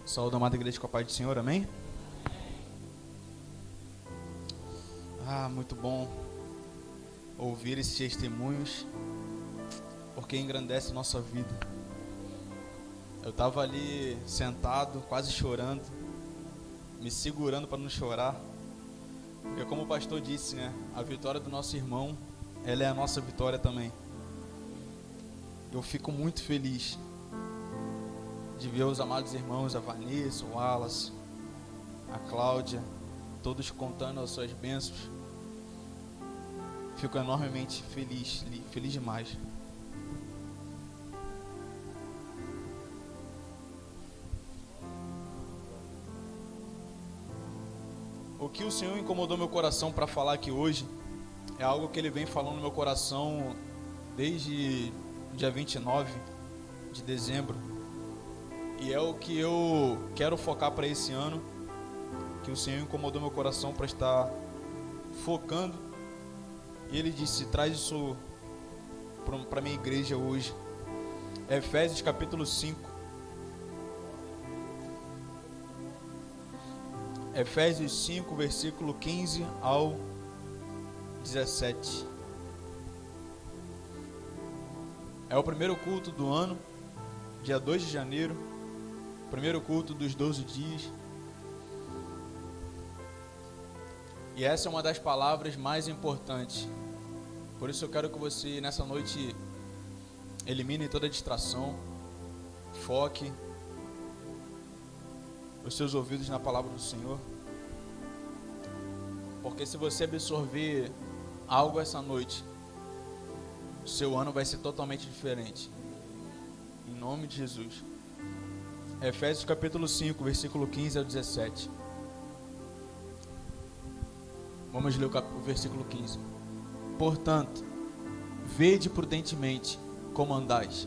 Saúde, amada igreja, com a paz do Senhor, amém? Muito bom ouvir esses testemunhos, porque engrandece a nossa vida. Eu estava ali sentado, quase chorando, me segurando para não chorar, porque como o pastor disse, né, a vitória do nosso irmão, ela é a nossa vitória também. Eu fico muito feliz de ver os amados irmãos, a Vanessa, o Wallace, a Cláudia, todos contando as suas bênçãos. Fico enormemente feliz demais. O que o Senhor incomodou meu coração para falar aqui hoje é algo que Ele vem falando no meu coração desde o dia 29 de dezembro. E é o que eu quero focar para esse ano, que o Senhor incomodou meu coração para estar focando. E Ele disse, traz isso para a minha igreja hoje. Efésios capítulo 5. Efésios 5, versículo 15 ao 17. É o primeiro culto do ano, dia 2 de janeiro. Primeiro culto dos 12 dias. E essa é uma das palavras mais importantes. Por isso eu quero que você nessa noite elimine toda distração, foque os seus ouvidos na palavra do Senhor. Porque se você absorver algo essa noite, o seu ano vai ser totalmente diferente. Em nome de Jesus. Efésios capítulo 5, versículo 15 ao 17. Vamos ler o versículo 15. Portanto, vede prudentemente como andais,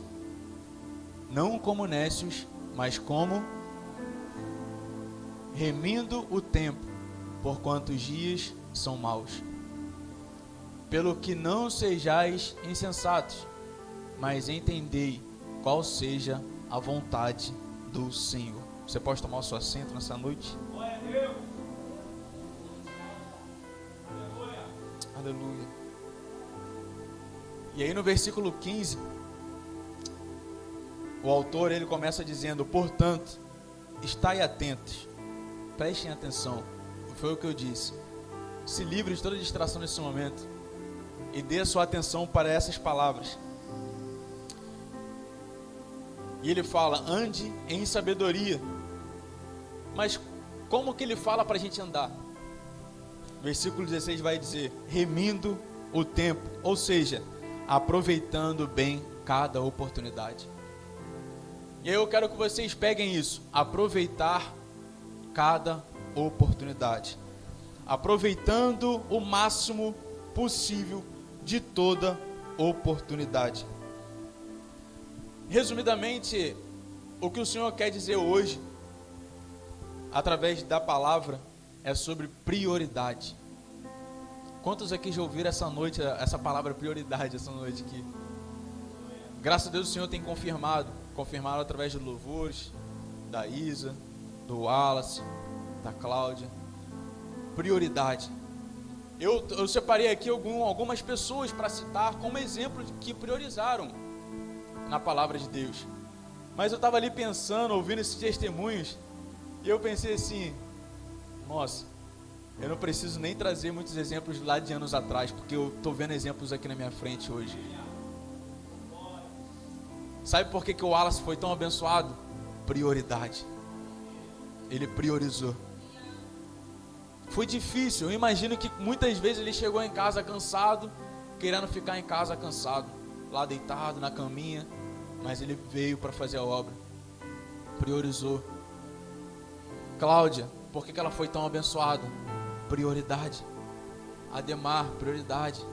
não como nécios, mas como remindo o tempo, porquanto os dias são maus. Pelo que não sejais insensatos, mas entendei qual seja a vontade do Senhor. Você pode tomar o seu assento nessa noite? Aleluia. E aí no versículo 15, o autor ele começa dizendo, portanto, estai atentos, prestem atenção. Foi o que eu disse. Se livre de toda distração nesse momento e dê a sua atenção para essas palavras. E ele fala, ande em sabedoria. Mas como que ele fala para a gente andar? Versículo 16 vai dizer, remindo o tempo, ou seja, aproveitando bem cada oportunidade. E aí eu quero que vocês peguem isso, aproveitar cada oportunidade. Aproveitando o máximo possível de toda oportunidade. Resumidamente, o que o Senhor quer dizer hoje, através da palavra, é sobre prioridade. Quantos aqui já ouviram essa noite, essa palavra prioridade, essa noite aqui? Graças a Deus o Senhor tem confirmado através de louvores, da Isa, do Wallace, da Cláudia. Prioridade. Eu separei aqui algumas pessoas para citar como exemplo de que priorizaram na palavra de Deus. Mas eu estava ali pensando, ouvindo esses testemunhos, e eu pensei assim, nossa, eu não preciso nem trazer muitos exemplos lá de anos atrás, porque eu estou vendo exemplos aqui na minha frente hoje. Sabe por que o Wallace foi tão abençoado? Prioridade. Ele priorizou. Foi difícil, eu imagino que muitas vezes ele chegou em casa cansado, querendo ficar em casa cansado, lá deitado na caminha, mas ele veio para fazer a obra, priorizou. Cláudia, por que ela foi tão abençoada? Prioridade. Ademar, prioridade.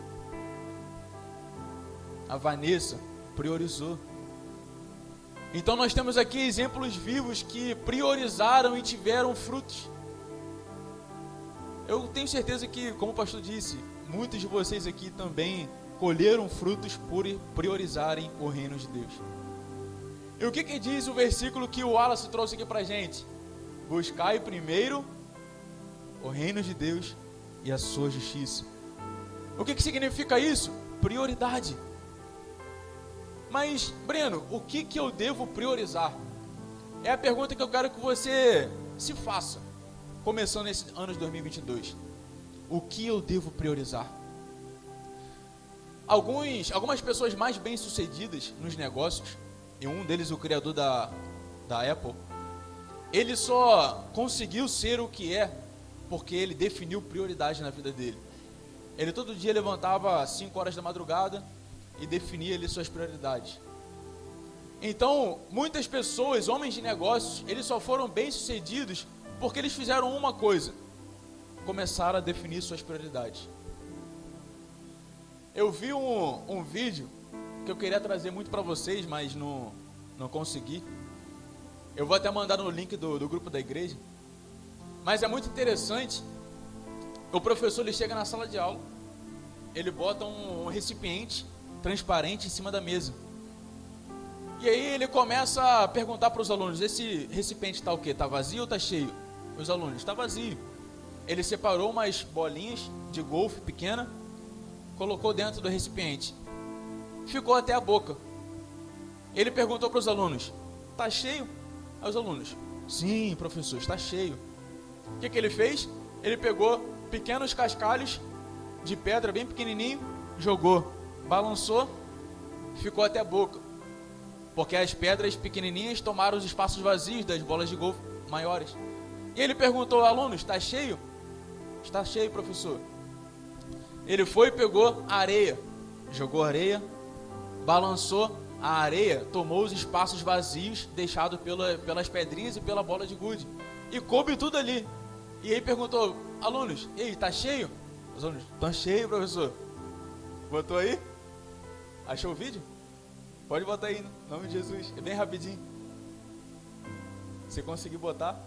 A Vanessa priorizou. Então nós temos aqui exemplos vivos que priorizaram e tiveram frutos. Eu tenho certeza que, como o pastor disse, muitos de vocês aqui também colheram frutos por priorizarem o reino de Deus. E o que diz o versículo que o Wallace trouxe aqui pra gente? Buscai primeiro o reino de Deus e a sua justiça. O que significa isso? Prioridade. Mas, Breno, o que eu devo priorizar? É a pergunta que eu quero que você se faça, começando esse ano de 2022. O que eu devo priorizar? Algumas pessoas mais bem-sucedidas nos negócios, e um deles o criador da Apple, ele só conseguiu ser o que é porque ele definiu prioridade na vida dele. Ele todo dia levantava às 5 horas da madrugada e definia ali suas prioridades. Então, muitas pessoas, homens de negócios, eles só foram bem-sucedidos porque eles fizeram uma coisa: começaram a definir suas prioridades. Eu vi um vídeo que eu queria trazer muito para vocês, mas não consegui. Eu vou até mandar no link do grupo da igreja. Mas é muito interessante. O professor, ele chega na sala de aula, ele bota um recipiente transparente em cima da mesa. E aí ele começa a perguntar para os alunos: esse recipiente está o quê? Está vazio ou está cheio? Os alunos: está vazio. Ele separou umas bolinhas de golfe pequena, colocou dentro do recipiente, ficou até a boca. Ele perguntou para os alunos: está cheio? Aí os alunos: sim, professor, está cheio. O que ele fez? Ele pegou pequenos cascalhos de pedra bem pequenininho, jogou, balançou, ficou até a boca, porque as pedras pequenininhas tomaram os espaços vazios das bolas de golfe maiores. E ele perguntou: alunos, está cheio? Está cheio, professor. Ele foi e pegou areia, jogou areia, balançou, a areia tomou os espaços vazios deixados pelas pedrinhas e pela bola de gude, e coube tudo ali. E aí perguntou: alunos, e aí, está cheio? Os alunos: está cheio, professor. Botou aí? Achou o vídeo? Pode botar aí, em nome de Jesus, é bem rapidinho. Se conseguir botar.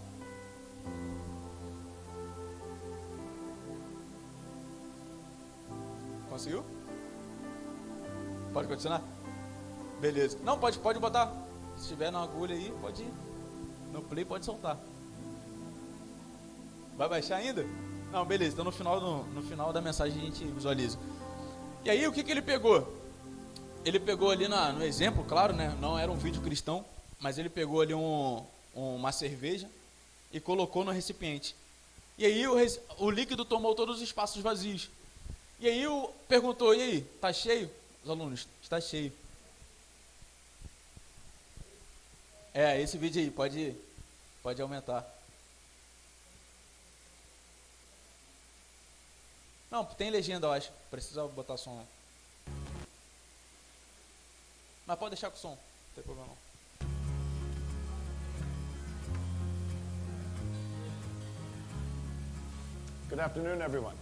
Conseguiu? Pode continuar? Beleza. Não, pode botar. Se tiver na agulha aí, pode ir. No play pode soltar. Vai baixar ainda? Não, beleza. Então no final da mensagem a gente visualiza. E aí o que ele pegou? Ele pegou ali no exemplo, claro, né? Não era um vídeo cristão, mas ele pegou ali uma cerveja e colocou no recipiente. E aí o líquido tomou todos os espaços vazios. E aí perguntou: e aí, tá cheio? Os alunos: está cheio. Esse vídeo aí, pode aumentar. Não, tem legenda, eu acho. Precisa botar som lá. Mas pode deixar com som, não tem problema não. Good afternoon, everyone.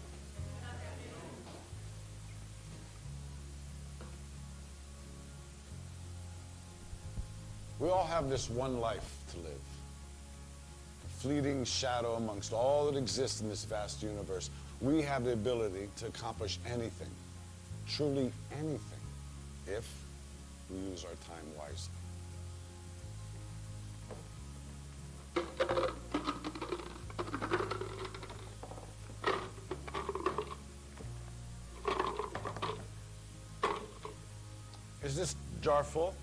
We all have this one life to live. A fleeting shadow amongst all that exists in this vast universe. We have the ability to accomplish anything, truly anything, if we use our time wisely. Is this jar full?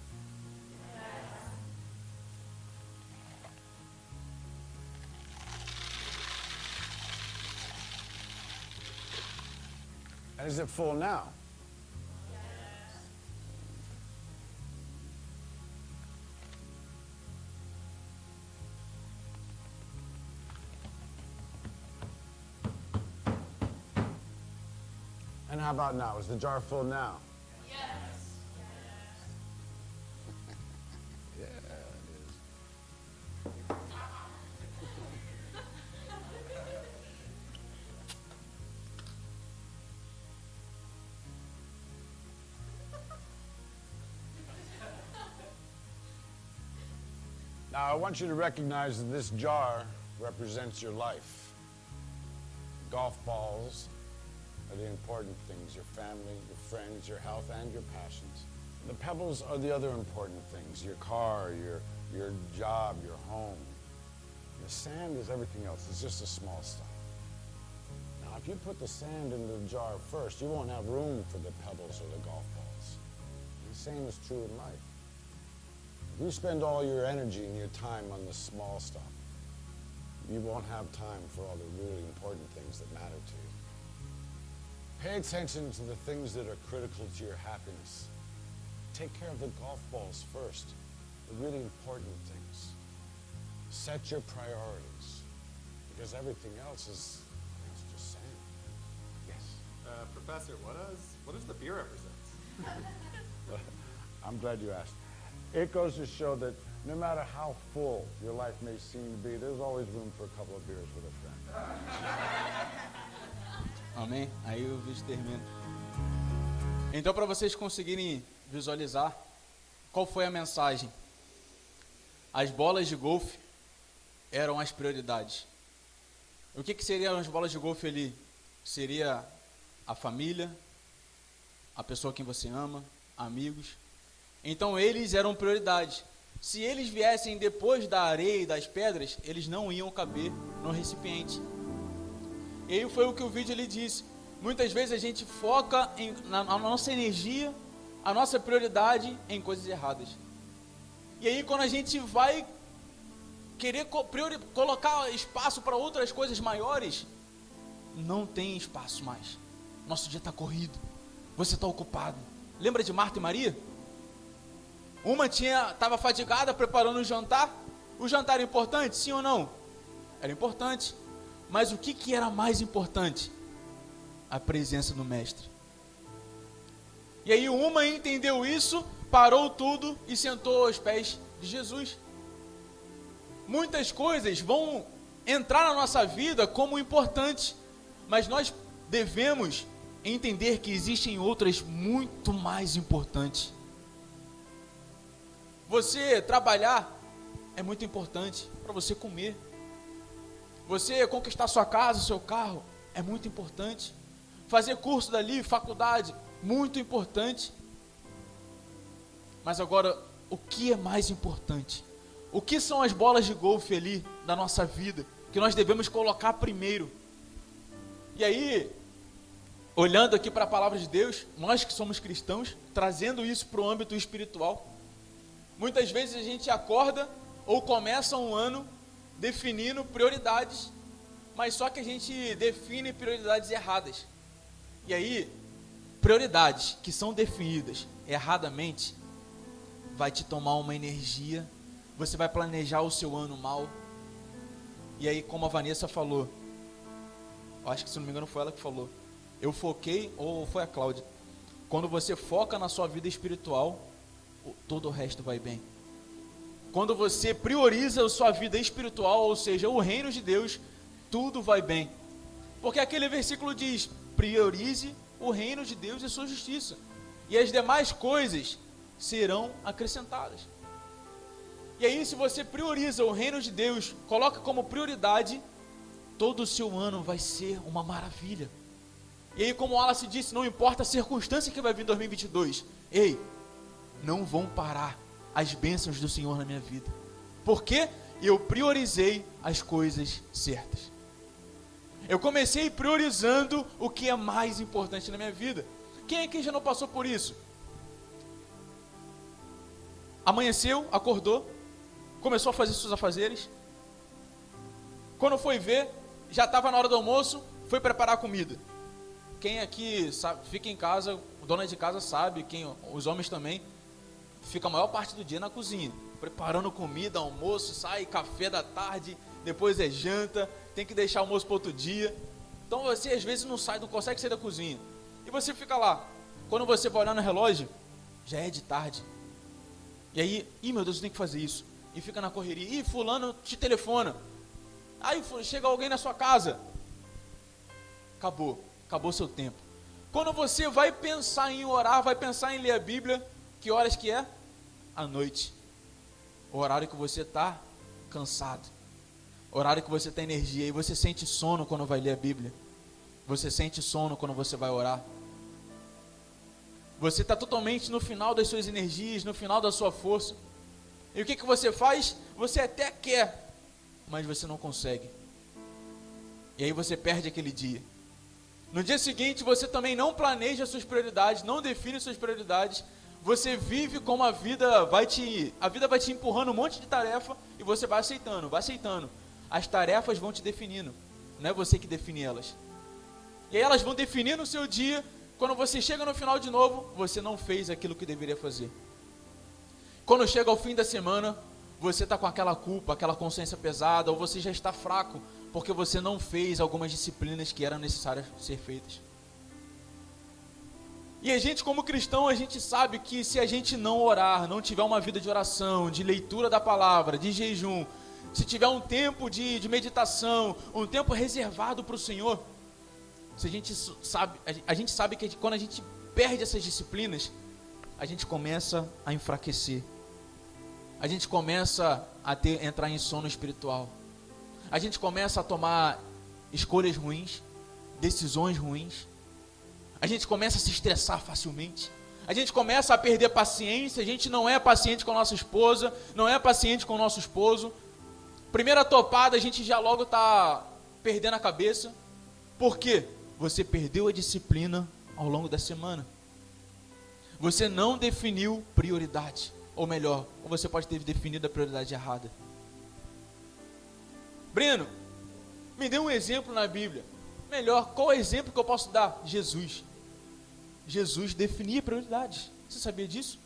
And is it full now? And how about now? Is the jar full now? Yes. Yeah, it is. Now, I want you to recognize that this jar represents your life. Golf balls are the important things: your family, your friends, your health, and your passions. The pebbles are the other important things: your car, your job, your home, The sand is everything else. It's just the small stuff. Now, if you put the sand in the jar first, you won't have room for the pebbles or the golf balls. And the same is true in life. If you spend all your energy and your time on the small stuff, you won't have time for all the really important things that matter to you. Pay attention to the things that are critical to your happiness. Take care of the golf balls first, the really important things. Set your priorities, because everything else is just sand. Yes? Professor, what does the beer represent? I'm glad you asked. It goes to show that no matter how full your life may seem to be, there's always room for a couple of beers with a friend. Amém? Aí o vídeo termina. Então, para vocês conseguirem visualizar qual foi a mensagem, as bolas de golfe eram as prioridades. O que seriam as bolas de golfe ali? Seria a família, a pessoa quem você ama, amigos. Então eles eram prioridade. Se eles viessem depois da areia e das pedras, eles não iam caber no recipiente. E aí foi o que o vídeo ele disse. Muitas vezes a gente foca na nossa energia, a nossa prioridade em coisas erradas. E aí quando a gente vai querer colocar espaço para outras coisas maiores, não tem espaço mais. Nosso dia está corrido, você está ocupado. Lembra de Marta e Maria? Uma estava fadigada preparando o jantar. O jantar era importante, sim ou não? Era importante. Mas o que era mais importante? A presença do mestre. E aí uma entendeu isso, parou tudo e sentou aos pés de Jesus. Muitas coisas vão entrar na nossa vida como importantes, mas nós devemos entender que existem outras muito mais importantes. Você trabalhar é muito importante para você comer. Você conquistar sua casa, seu carro, é muito importante. Fazer curso dali, faculdade, muito importante. Mas agora, o que é mais importante? O que são as bolas de golfe ali da nossa vida, que nós devemos colocar primeiro? E aí, olhando aqui para a palavra de Deus, nós que somos cristãos, trazendo isso para o âmbito espiritual, muitas vezes a gente acorda ou começa um ano definindo prioridades, mas só que a gente define prioridades erradas. E aí, prioridades que são definidas erradamente, vai te tomar uma energia, você vai planejar o seu ano mal. E aí, como a Vanessa falou, eu acho que se não me engano foi ela que falou, eu foquei, ou foi a Cláudia, quando você foca na sua vida espiritual, todo o resto vai bem. Quando você prioriza a sua vida espiritual, ou seja, o reino de Deus, tudo vai bem. Porque aquele versículo diz, priorize o reino de Deus e sua justiça, e as demais coisas serão acrescentadas. E aí, se você prioriza o reino de Deus, coloca como prioridade, todo o seu ano vai ser uma maravilha. E aí, como o Wallace disse, não importa a circunstância que vai vir em 2022, ei, não vão parar as bênçãos do Senhor na minha vida, porque eu priorizei as coisas certas. Eu comecei priorizando o que é mais importante na minha vida. Quem aqui já não passou por isso? Amanheceu, acordou, começou a fazer seus afazeres. Quando foi ver, já estava na hora do almoço, foi preparar a comida. Quem aqui sabe, fica em casa, dona de casa sabe, os homens também, fica a maior parte do dia na cozinha, preparando comida, almoço, sai café da tarde, depois é janta, tem que deixar almoço para outro dia. Então você às vezes não consegue sair da cozinha. E você fica lá. Quando você vai olhar no relógio, já é de tarde. E aí, meu Deus, eu tenho que fazer isso. E fica na correria. Fulano te telefona. Aí chega alguém na sua casa. Acabou seu tempo. Quando você vai pensar em orar, vai pensar em ler a Bíblia, que horas que é? À noite. O horário que você está cansado. O horário que você tem energia. E você sente sono quando vai ler a Bíblia. Você sente sono quando você vai orar. Você está totalmente no final das suas energias, no final da sua força. E o que você faz? Você até quer mas você não consegue. E aí você perde aquele dia. No dia seguinte, você também não planeja suas prioridades, não define suas prioridades. Você vive como a vida vai te empurrando um monte de tarefa e você vai aceitando, vai aceitando. As tarefas vão te definindo, não é você que define elas. E aí elas vão definindo o seu dia. Quando você chega no final de novo, você não fez aquilo que deveria fazer. Quando chega ao fim da semana, você está com aquela culpa, aquela consciência pesada, ou você já está fraco, porque você não fez algumas disciplinas que eram necessárias ser feitas. E a gente, como cristão, a gente sabe que se a gente não orar, não tiver uma vida de oração, de leitura da palavra, de jejum, se tiver um tempo de meditação, um tempo reservado para o Senhor, se a gente sabe que quando a gente perde essas disciplinas, a gente começa a enfraquecer. A gente começa a entrar em sono espiritual. A gente começa a tomar escolhas ruins, decisões ruins. A gente começa a se estressar facilmente. A gente começa a perder paciência. A gente não é paciente com a nossa esposa, não é paciente com o nosso esposo. Primeira topada, a gente já logo está perdendo a cabeça. Por quê? Você perdeu a disciplina ao longo da semana. Você não definiu prioridade. Ou melhor, ou você pode ter definido a prioridade errada. Breno, me dê um exemplo na Bíblia. Melhor, qual é o exemplo que eu posso dar? Jesus. Jesus definia prioridades. Você sabia disso?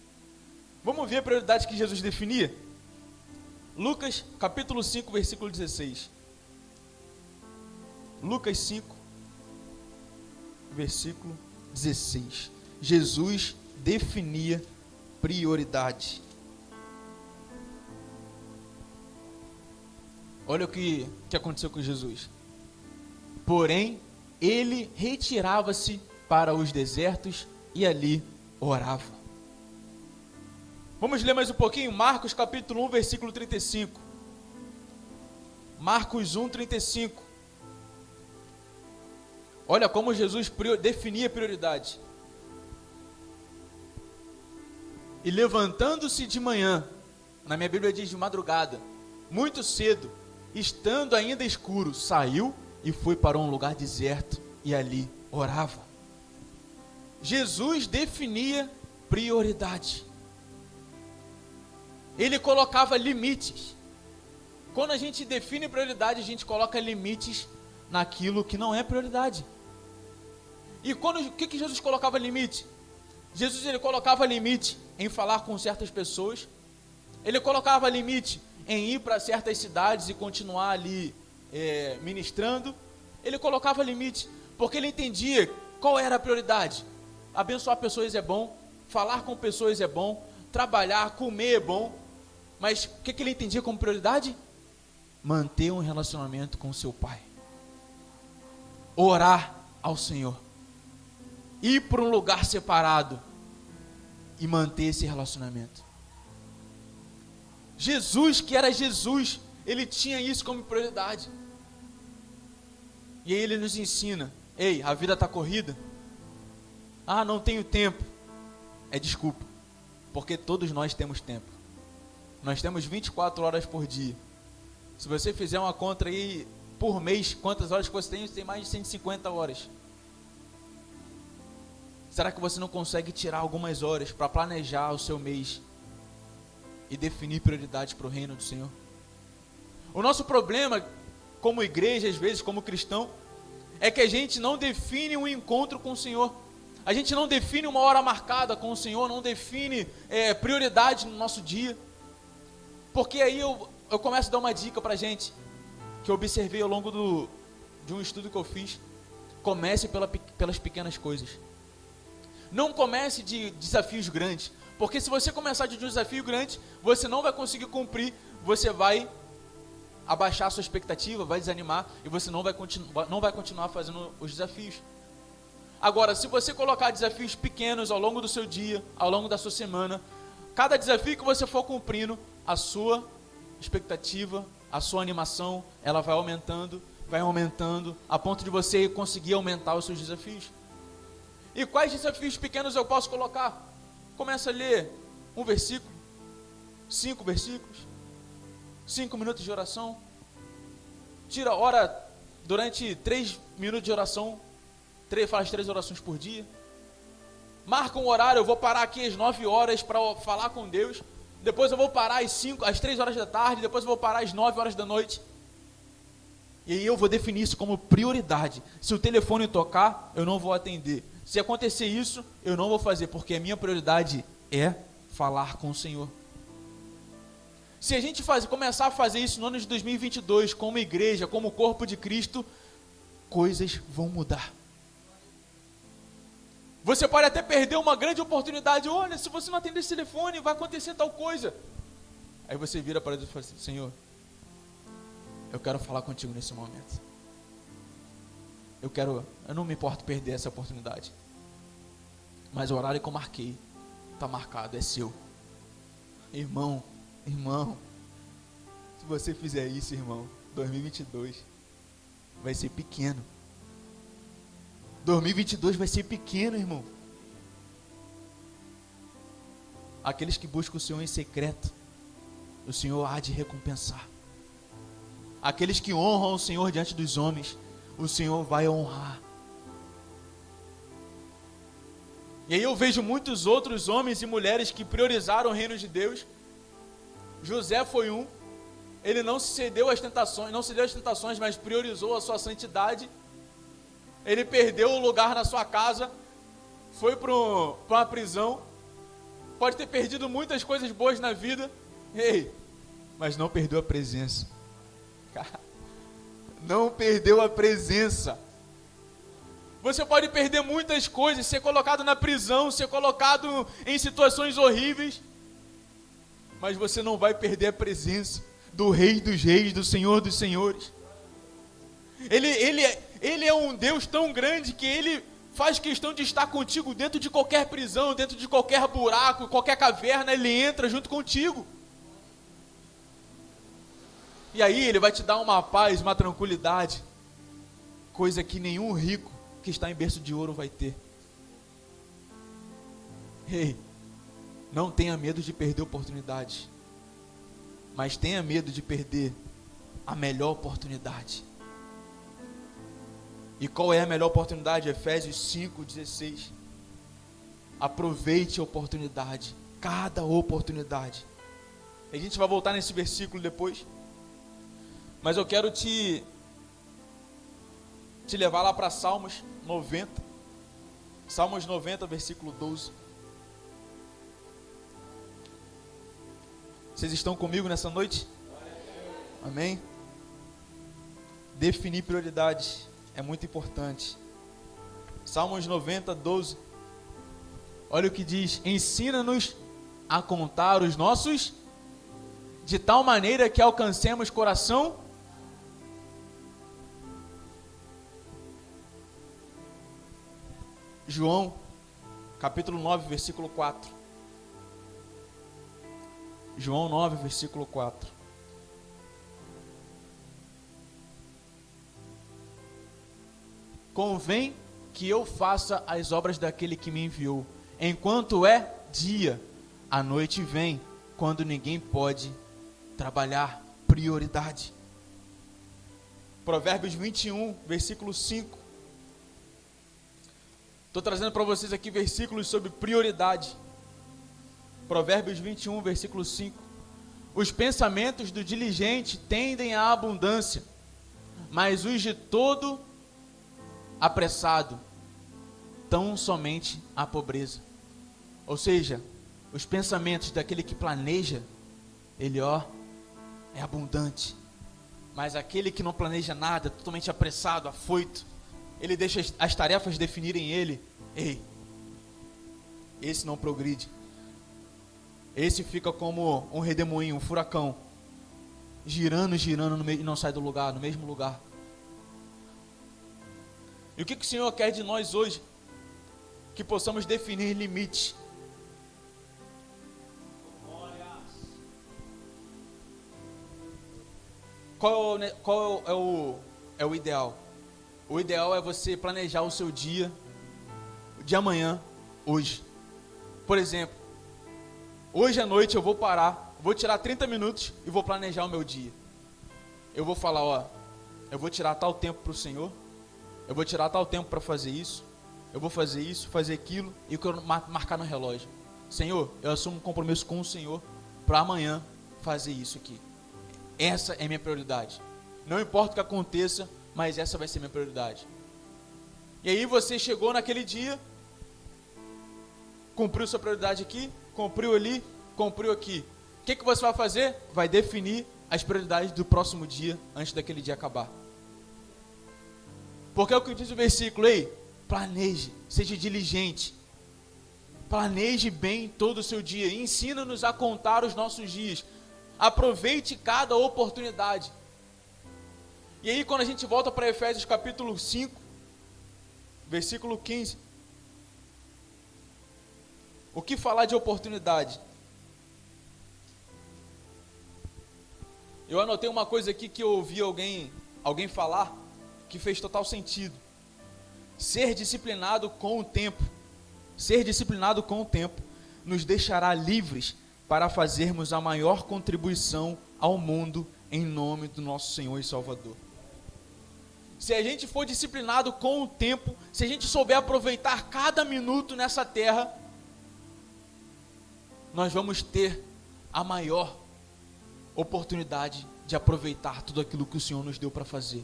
Vamos ver a prioridade que Jesus definia? Lucas capítulo 5, versículo 16. Lucas 5, versículo 16. Jesus definia prioridade. Olha o que aconteceu com Jesus. Porém, ele retirava-se para os desertos e ali orava. Vamos ler mais um pouquinho? Marcos capítulo 1, versículo 35. Marcos 1, 35. Olha como Jesus definia prioridade. E levantando-se de manhã, na minha Bíblia diz de madrugada, muito cedo, estando ainda escuro, saiu e foi para um lugar deserto e ali orava. Jesus definia prioridade. Ele colocava limites. Quando a gente define prioridade, a gente coloca limites naquilo que não é prioridade. E o que Jesus colocava limite? Jesus ele colocava limite em falar com certas pessoas. Ele colocava limite em ir para certas cidades e continuar ali ministrando. Ele colocava limite porque ele entendia qual era a prioridade. Abençoar pessoas é bom, falar com pessoas é bom, trabalhar, comer é bom. Mas o que ele entendia como prioridade? Manter um relacionamento com o seu Pai. Orar ao Senhor. Ir para um lugar separado e manter esse relacionamento. Jesus, que era Jesus, ele tinha isso como prioridade. E aí ele nos ensina: ei, a vida está corrida? Ah, não tenho tempo. É desculpa, porque todos nós temos tempo. Nós temos 24 horas por dia. Se você fizer uma conta aí por mês, quantas horas que você tem mais de 150 horas. Será que você não consegue tirar algumas horas para planejar o seu mês e definir prioridades para o reino do Senhor? O nosso problema, como igreja, às vezes, como cristão, é que a gente não define um encontro com o Senhor. A gente não define uma hora marcada com o Senhor, não define prioridade no nosso dia. Porque aí eu começo a dar uma dica para a gente, que eu observei ao longo de um estudo que eu fiz. Comece pelas pequenas coisas. Não comece de desafios grandes, porque se você começar de um desafio grande, você não vai conseguir cumprir, você vai abaixar a sua expectativa, vai desanimar e você não vai continuar fazendo os desafios. Agora, se você colocar desafios pequenos ao longo do seu dia, ao longo da sua semana, cada desafio que você for cumprindo, a sua expectativa, a sua animação, ela vai aumentando, a ponto de você conseguir aumentar os seus desafios. E quais desafios pequenos eu posso colocar? Começa a ler um versículo, 5 versículos, 5 minutos de oração, ora durante 3 minutos de oração, faz 3 orações por dia. Marca um horário, eu vou parar aqui às 9 horas para falar com Deus. Depois eu vou parar às 3 horas da tarde, depois eu vou parar às 9 horas da noite. E aí eu vou definir isso como prioridade. Se o telefone tocar, eu não vou atender. Se acontecer isso, eu não vou fazer, porque a minha prioridade é falar com o Senhor. Se a gente começar a fazer isso no ano de 2022, como igreja, como corpo de Cristo, coisas vão mudar. Você pode até perder uma grande oportunidade. Olha, se você não atender esse telefone, vai acontecer tal coisa. Aí você vira para Deus e fala assim: Senhor, eu quero falar contigo nesse momento. Eu não me importo perder essa oportunidade. Mas o horário que eu marquei, está marcado, é seu. Irmão, se você fizer isso, irmão, 2022 vai ser pequeno. 2022 vai ser pequeno, irmão. Aqueles que buscam o Senhor em secreto, o Senhor há de recompensar. Aqueles que honram o Senhor diante dos homens, o Senhor vai honrar. E aí eu vejo muitos outros homens e mulheres que priorizaram o reino de Deus. José foi um. Ele não cedeu às tentações, mas priorizou a sua santidade. Ele perdeu o lugar na sua casa, foi para uma prisão, pode ter perdido muitas coisas boas na vida, mas não perdeu a presença. Não perdeu a presença. Você pode perder muitas coisas, ser colocado na prisão, ser colocado em situações horríveis, mas você não vai perder a presença do Rei dos Reis, do Senhor dos Senhores. Ele é um Deus tão grande que Ele faz questão de estar contigo dentro de qualquer prisão, dentro de qualquer buraco, qualquer caverna, Ele entra junto contigo. E aí Ele vai te dar uma paz, uma tranquilidade, coisa que nenhum rico que está em berço de ouro vai ter. Não tenha medo de perder oportunidades, mas tenha medo de perder a melhor oportunidade. E qual é a melhor oportunidade? Efésios 5:16. Aproveite a oportunidade, cada oportunidade. A gente vai voltar nesse versículo depois, mas eu quero te levar lá para Salmos 90. Salmos 90, versículo 12. Vocês estão comigo nessa noite? Amém? Definir prioridades é muito importante. Salmos 90, 12. Olha o que diz: ensina-nos a contar os nossos, de tal maneira que alcancemos coração. João, capítulo 9, versículo 4. João 9, versículo 4. Convém que eu faça as obras daquele que me enviou, enquanto é dia, a noite vem, quando ninguém pode trabalhar. Prioridade. Provérbios 21, versículo 5. Estou trazendo para vocês aqui versículos sobre prioridade. Provérbios 21, versículo 5. Os pensamentos do diligente tendem à abundância, mas os de todo apressado tão somente à pobreza. Ou seja, os pensamentos daquele que planeja, ele é abundante. Mas aquele que não planeja nada, totalmente apressado, afoito, ele deixa as tarefas definirem ele. Esse não progride. Esse fica como um redemoinho, um furacão, girando e não sai do lugar, no mesmo lugar. E o que o Senhor quer de nós hoje? Que possamos definir limites. Qual é o ideal? O ideal é você planejar o seu dia de amanhã, hoje. Por exemplo, hoje à noite eu vou parar, vou tirar 30 minutos e vou planejar o meu dia. Eu vou falar, eu vou tirar tal tempo para o Senhor, eu vou tirar tal tempo para fazer isso, eu vou fazer isso, fazer aquilo, e eu quero marcar no relógio. Senhor, eu assumo um compromisso com o Senhor para amanhã fazer isso aqui. Essa é minha prioridade. Não importa o que aconteça, mas essa vai ser minha prioridade. E aí você chegou naquele dia, cumpriu sua prioridade aqui, cumpriu ali, cumpriu aqui. O que você vai fazer? Vai definir as prioridades do próximo dia, antes daquele dia acabar. Porque é o que diz o versículo, ei, planeje, seja diligente, planeje bem todo o seu dia, ensina-nos a contar os nossos dias, aproveite cada oportunidade. E aí quando a gente volta para Efésios capítulo 5, versículo 15, o que falar de oportunidade? Eu anotei uma coisa aqui que eu ouvi alguém falar, que fez total sentido. Ser disciplinado com o tempo, nos deixará livres para fazermos a maior contribuição ao mundo em nome do nosso Senhor e Salvador. Se a gente for disciplinado com o tempo, se a gente souber aproveitar cada minuto nessa terra, nós vamos ter a maior oportunidade de aproveitar tudo aquilo que o Senhor nos deu para fazer.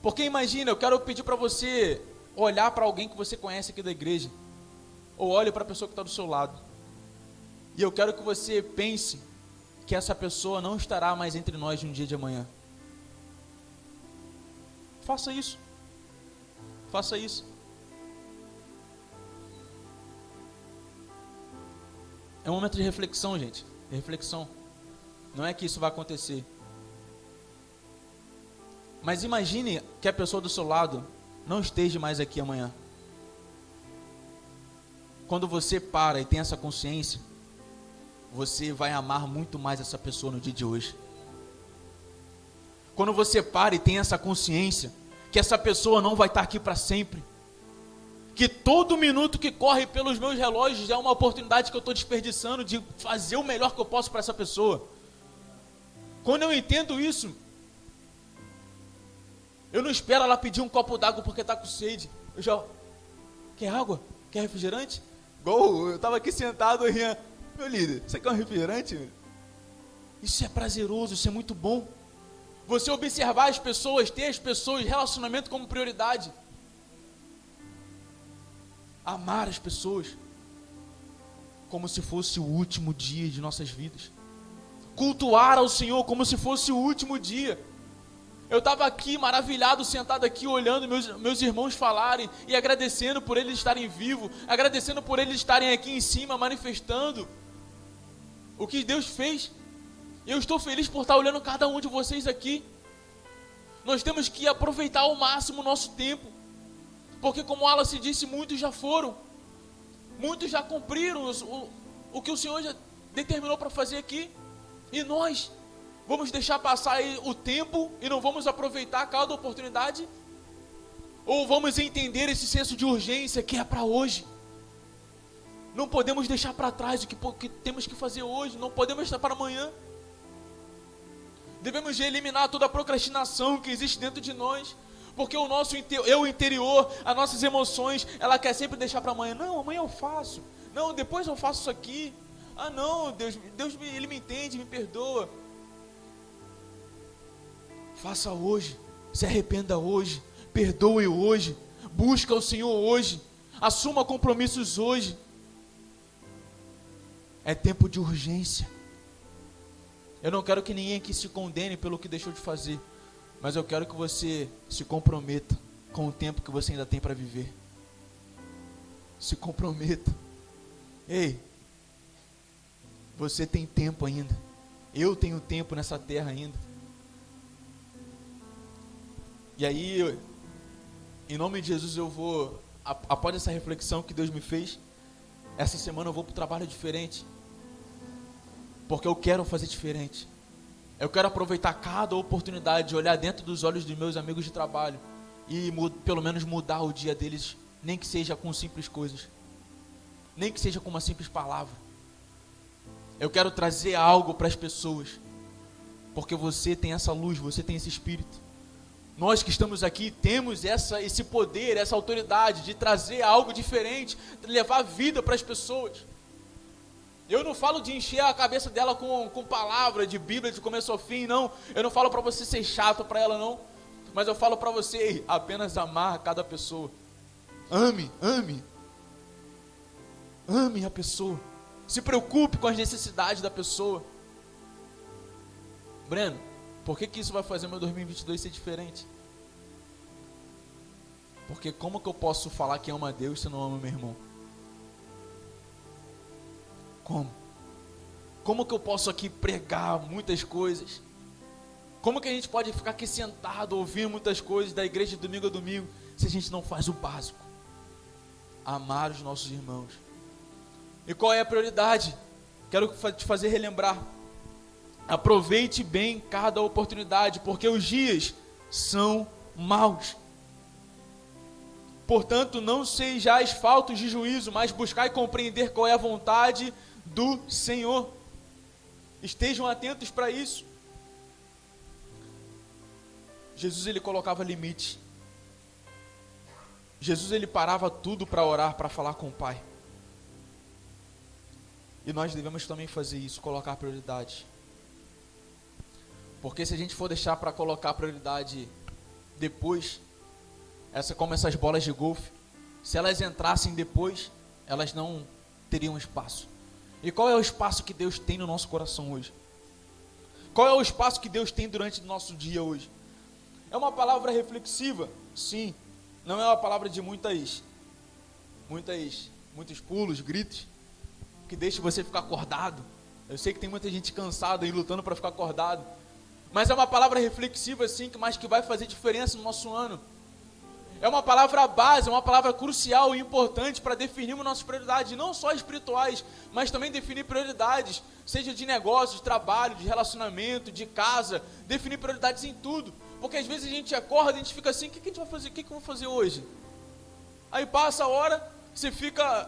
Porque imagina, eu quero pedir para você olhar para alguém que você conhece aqui da igreja, ou olhe para a pessoa que está do seu lado, e eu quero que você pense que essa pessoa não estará mais entre nós no dia de amanhã. Faça isso. Faça isso. É um momento de reflexão, gente. De reflexão. Não é que isso vai acontecer. Mas imagine que a pessoa do seu lado não esteja mais aqui amanhã. Quando você para e tem essa consciência, você vai amar muito mais essa pessoa no dia de hoje. Quando você para e tem essa consciência que essa pessoa não vai estar aqui para sempre, que todo minuto que corre pelos meus relógios é uma oportunidade que eu estou desperdiçando de fazer o melhor que eu posso para essa pessoa. Quando eu entendo isso, eu não espero ela pedir um copo d'água porque está com sede. Eu já, quer água? Quer refrigerante? Igual eu estava aqui sentado e ria, meu líder, você quer um refrigerante? Isso é prazeroso, isso é muito bom. Você observar as pessoas, ter as pessoas, relacionamento como prioridade. Amar as pessoas como se fosse o último dia de nossas vidas. Cultuar ao Senhor como se fosse o último dia. Eu estava aqui maravilhado, sentado aqui, olhando meus irmãos falarem e agradecendo por eles estarem vivos, agradecendo por eles estarem aqui em cima, manifestando o que Deus fez. Eu estou feliz por estar olhando cada um de vocês aqui. Nós temos que aproveitar ao máximo o nosso tempo, porque como Wallace disse, muitos já foram, muitos já cumpriram o que o Senhor já determinou para fazer aqui, e nós vamos deixar passar o tempo e não vamos aproveitar cada oportunidade? Ou vamos entender esse senso de urgência que é para hoje? Não podemos deixar para trás o que temos que fazer hoje, não podemos deixar para amanhã. Devemos eliminar toda a procrastinação que existe dentro de nós, porque o nosso eu interior, as nossas emoções, ela quer sempre deixar para amanhã. Não, amanhã eu faço. Não, depois eu faço isso aqui. Ah não, Deus Ele me entende, me perdoa. Faça hoje, se arrependa hoje, perdoe hoje, busca o Senhor hoje, assuma compromissos hoje. É tempo de urgência. Eu não quero que ninguém aqui se condene pelo que deixou de fazer, mas eu quero que você se comprometa com o tempo que você ainda tem para viver. Se comprometa. Ei, você tem tempo ainda. Eu tenho tempo nessa terra ainda. E aí, em nome de Jesus, eu vou, após essa reflexão que Deus me fez, essa semana eu vou para o trabalho diferente. Porque eu quero fazer diferente. Eu quero aproveitar cada oportunidade de olhar dentro dos olhos dos meus amigos de trabalho e pelo menos mudar o dia deles, nem que seja com simples coisas, nem que seja com uma simples palavra. Eu quero trazer algo para as pessoas, porque você tem essa luz, você tem esse espírito. Nós que estamos aqui temos esse poder, essa autoridade de trazer algo diferente, de levar vida para as pessoas. Eu não falo de encher a cabeça dela com palavra de Bíblia de começo ao fim, não. Eu não falo para você ser chato para ela, não. Mas eu falo para você apenas amar cada pessoa. Ame a pessoa. Se preocupe com as necessidades da pessoa. Breno, por que isso vai fazer meu 2022 ser diferente? Porque como que eu posso falar que ama a Deus se eu não amo meu irmão? Como? Como que eu posso aqui pregar muitas coisas? Como que a gente pode ficar aqui sentado, ouvir muitas coisas da igreja de domingo a domingo, se a gente não faz o básico? Amar os nossos irmãos. E qual é a prioridade? Quero te fazer relembrar. Aproveite bem cada oportunidade, porque os dias são maus. Portanto, não sejais faltos de juízo, mas buscai compreender qual é a vontade do Senhor. Estejam atentos para isso. Jesus, ele colocava limite. Jesus, ele parava tudo para orar, para falar com o Pai. E nós devemos também fazer isso, colocar prioridade. Porque se a gente for deixar para colocar prioridade depois, como essas bolas de golfe, se elas entrassem depois, elas não teriam espaço. E qual é o espaço que Deus tem no nosso coração hoje? Qual é o espaço que Deus tem durante o nosso dia hoje? É uma palavra reflexiva? Sim. Não é uma palavra de muitos pulos, gritos, que deixa você ficar acordado. Eu sei que tem muita gente cansada e lutando para ficar acordado. Mas é uma palavra reflexiva sim, mas que vai fazer diferença no nosso ano. É uma palavra base, é uma palavra crucial e importante para definirmos nossas prioridades, não só espirituais, mas também definir prioridades, seja de negócio, de trabalho, de relacionamento, de casa, definir prioridades em tudo. Porque às vezes a gente acorda e a gente fica assim, o que a gente vai fazer? O que eu vou fazer hoje? Aí passa a hora, você fica,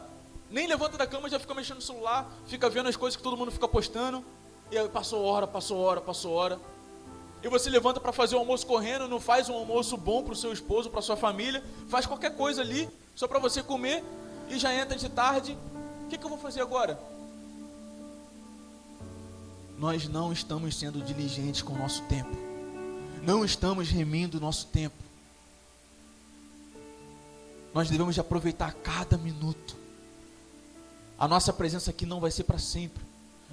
nem levanta da cama, já fica mexendo no celular, fica vendo as coisas que todo mundo fica postando, e aí passou hora. E você levanta para fazer o almoço correndo, não faz um almoço bom para o seu esposo, para sua família, faz qualquer coisa ali, só para você comer, e já entra de tarde. O que eu vou fazer agora? Nós não estamos sendo diligentes com o nosso tempo. Não estamos remindo o nosso tempo. Nós devemos de aproveitar cada minuto. A nossa presença aqui não vai ser para sempre.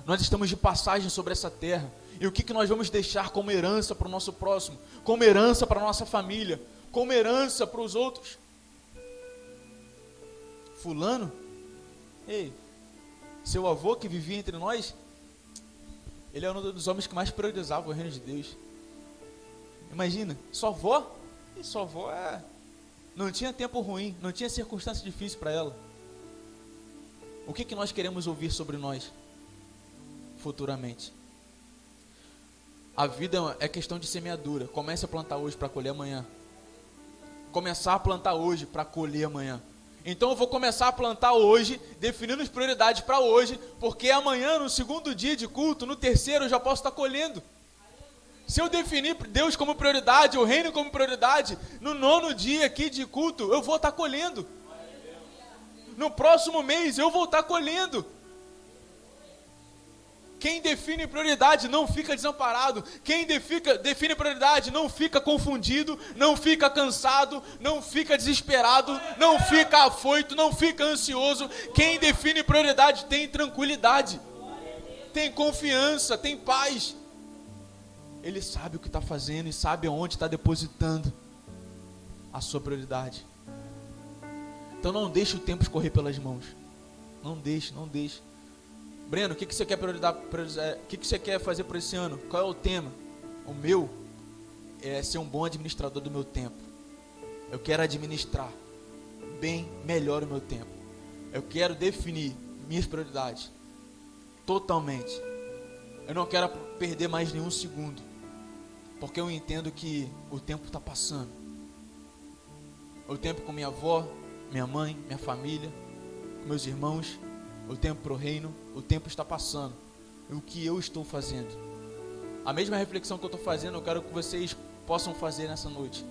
Nós estamos de passagem sobre essa terra. E o que nós vamos deixar como herança para o nosso próximo? Como herança para a nossa família? Como herança para os outros? Fulano? Ei, seu avô que vivia entre nós, ele é um dos homens que mais priorizava o reino de Deus. Imagina, sua avó? E sua avó não tinha tempo ruim, não tinha circunstância difícil para ela. O que nós queremos ouvir sobre nós futuramente? A vida é questão de semeadura. Comece a plantar hoje para colher amanhã. Começar a plantar hoje para colher amanhã. Então eu vou começar a plantar hoje, definindo as prioridades para hoje, porque amanhã, no segundo dia de culto, no terceiro eu já posso estar colhendo. Se eu definir Deus como prioridade, o reino como prioridade, no 9º dia aqui de culto, eu vou estar colhendo. No próximo mês eu vou estar colhendo. Quem define prioridade não fica desamparado. Quem define prioridade não fica confundido, não fica cansado, não fica desesperado, não fica afoito, não fica ansioso. Quem define prioridade tem tranquilidade, tem confiança, tem paz. Ele sabe o que está fazendo e sabe aonde está depositando a sua prioridade. Então não deixe o tempo escorrer pelas mãos. Não deixe. Breno, o que você quer o que você quer fazer por esse ano? Qual é o tema? O meu é ser um bom administrador do meu tempo. Eu quero administrar bem, melhor o meu tempo. Eu quero definir minhas prioridades totalmente. Eu não quero perder mais nenhum segundo, porque eu entendo que o tempo está passando. O tempo com minha avó, minha mãe, minha família, com meus irmãos, o tempo para o reino, o tempo está passando. E o que eu estou fazendo? A mesma reflexão que eu estou fazendo, eu quero que vocês possam fazer nessa noite.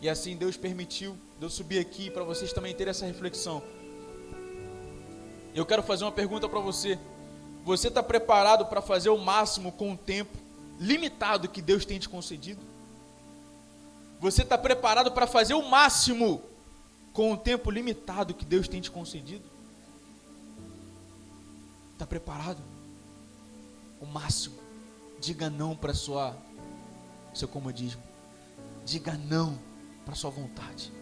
E assim Deus permitiu de eu subir aqui para vocês também terem essa reflexão. Eu quero fazer uma pergunta para você. Você está preparado para fazer o máximo com o tempo limitado que Deus tem te concedido? Você está preparado para fazer o máximo com o tempo limitado que Deus tem te concedido? Está preparado? O máximo. Diga não para seu comodismo. Diga não para sua vontade.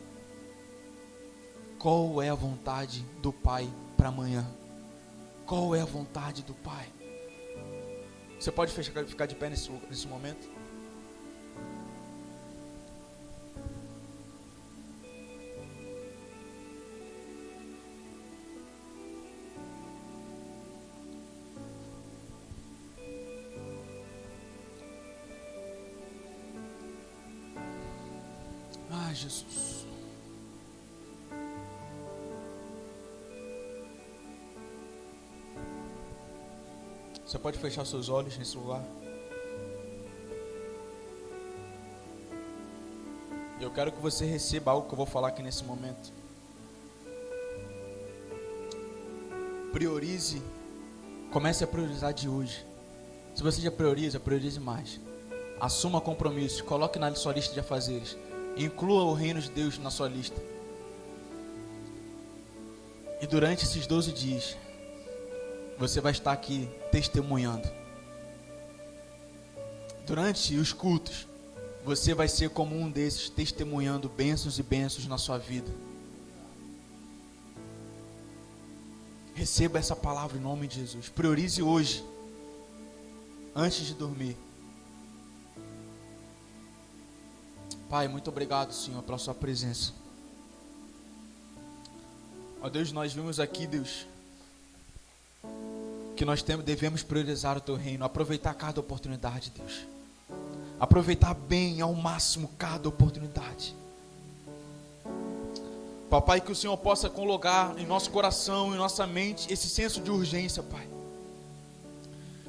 Qual é a vontade do Pai para amanhã? Qual é a vontade do Pai? Você pode ficar de pé nesse momento? Ah, Jesus. Você pode fechar seus olhos nesse lugar? Eu quero que você receba algo que eu vou falar aqui nesse momento. Priorize. Comece a priorizar de hoje. Se você já prioriza, priorize mais. Assuma compromisso. Coloque na sua lista de afazeres. Inclua o reino de Deus na sua lista. E durante esses 12 dias, você vai estar aqui testemunhando. Durante os cultos, você vai ser como um desses, testemunhando bênçãos e bênçãos na sua vida. Receba essa palavra em nome de Jesus. Priorize hoje, antes de dormir. Pai, muito obrigado, Senhor, pela sua presença. Ó Deus, nós vimos aqui, Deus, que nós devemos priorizar o teu reino, aproveitar cada oportunidade, Deus. Aproveitar bem ao máximo cada oportunidade. Papai, que o Senhor possa colocar em nosso coração, em nossa mente, esse senso de urgência, Pai.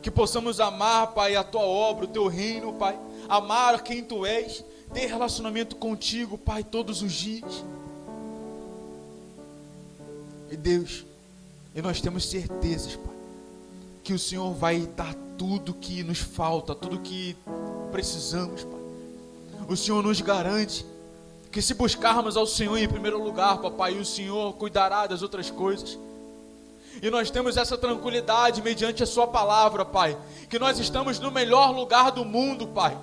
Que possamos amar, Pai, a tua obra, o teu reino, Pai. Amar quem tu és. Ter relacionamento contigo, Pai, todos os dias. E Deus, e nós temos certezas, Pai, que o Senhor vai dar tudo que nos falta, tudo que precisamos, Pai. O Senhor nos garante que se buscarmos ao Senhor em primeiro lugar, Papai, o Senhor cuidará das outras coisas. E nós temos essa tranquilidade mediante a sua palavra, Pai, que nós estamos no melhor lugar do mundo, Pai.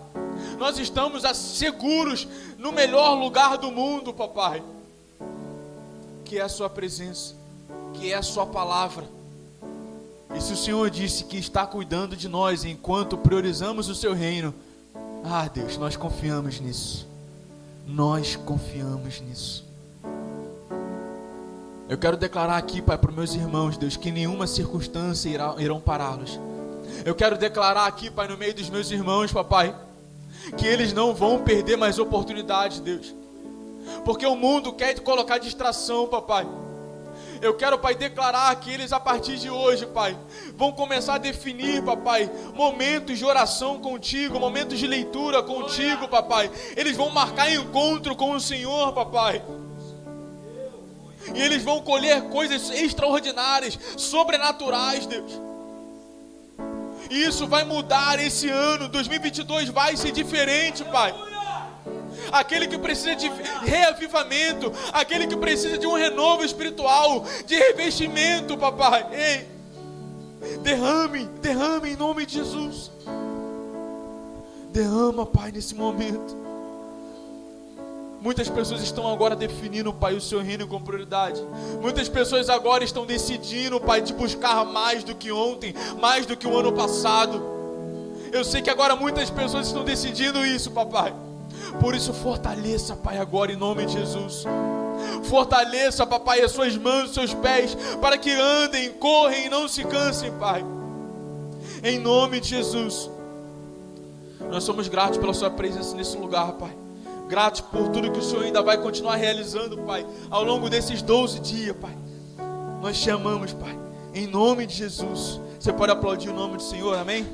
Nós estamos seguros no melhor lugar do mundo, Papai, que é a sua presença, que é a sua palavra. E se o Senhor disse que está cuidando de nós enquanto priorizamos o seu reino, ah, Deus, nós confiamos nisso. Nós confiamos nisso. Eu quero declarar aqui, Pai, para os meus irmãos, Deus, que nenhuma circunstância irão pará-los. Eu quero declarar aqui, Pai, no meio dos meus irmãos, Papai, que eles não vão perder mais oportunidades, Deus. Porque o mundo quer colocar distração, Papai. Eu quero, Pai, declarar que eles, a partir de hoje, Pai, vão começar a definir, Papai, momentos de oração contigo, momentos de leitura contigo, Papai. Eles vão marcar encontro com o Senhor, Papai. E eles vão colher coisas extraordinárias, sobrenaturais, Deus. E isso vai mudar esse ano. 2022 vai ser diferente, Pai. Aquele que precisa de reavivamento, aquele que precisa de um renovo espiritual, de revestimento, Papai. Ei, derrame em nome de Jesus. Derrama, Pai, nesse momento. Muitas pessoas estão agora definindo, Pai, o seu reino com prioridade. Muitas pessoas agora estão decidindo, Pai, de buscar mais do que ontem, mais do que o ano passado. Eu sei que agora muitas pessoas estão decidindo isso, Papai. Por isso, fortaleça, Pai, agora em nome de Jesus. Fortaleça, Papai, as suas mãos, os seus pés, para que andem, corram e não se cansem, Pai. Em nome de Jesus. Nós somos gratos pela sua presença nesse lugar, Pai. Gratos por tudo que o Senhor ainda vai continuar realizando, Pai, ao longo desses 12 dias, Pai. Nós te amamos, Pai, em nome de Jesus. Você pode aplaudir o nome do Senhor, amém?